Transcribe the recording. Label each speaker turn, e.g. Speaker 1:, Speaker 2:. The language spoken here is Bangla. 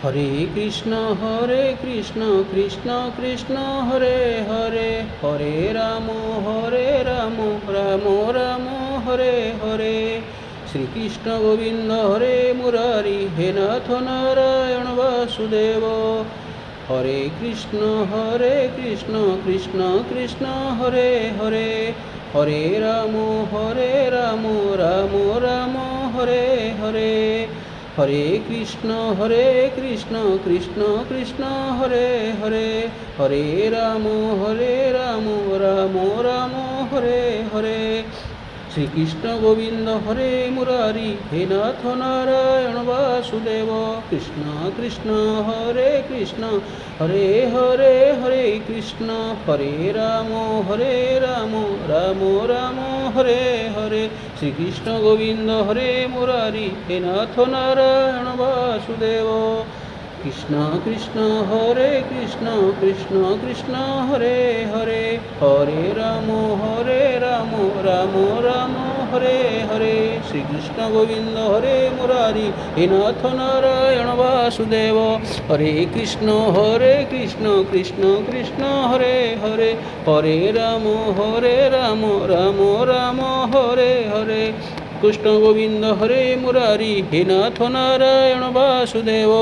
Speaker 1: হরে কৃষ্ণ কৃষ্ণ কৃষ্ণ হরে হরে, হরে রাম রাম রাম হরে হরে। শ্রীকৃষ্ণ গোবিন্দ হরে মুরারি, হে নাথ নারায়ণ বাসুদেব। হরে কৃষ্ণ কৃষ্ণ কৃষ্ণ হরে হরে, হরে রাম রাম রাম হরে হরে। হরে কৃষ্ণ কৃষ্ণ কৃষ্ণ হরে হরে, হরে রাম রাম রাম হরে হরে। শ্রীকৃষ্ণ গোবিন্দ হরে মুরারি, হে নাথ নারায়ণ বাসুদেব। কৃষ্ণ কৃষ্ণ হরে হরে কৃষ্ণ, হরে রাম রাম রাম হরে হরে। শ্রীকৃষ্ণ গোবিন্দ হরে মুরারি, হে নাথ নারায়ণ বাসুদেব। কৃষ্ণ কৃষ্ণ কৃষ্ণ কৃষ্ণ হরে হরে, হরে রাম রাম রাম হরে হরে। শ্রীকৃষ্ণ গোবিন্দ হরে মুরারি, হে নাথ নারায়ণ বাসুদেব। হরে কৃষ্ণ কৃষ্ণ হরে হরে, হরে রাম রাম রাম হরে হরে। কৃষ্ণ গোবিন্দ হরে মুরারি, হে নাথ নারায়ণ বাসুদেব।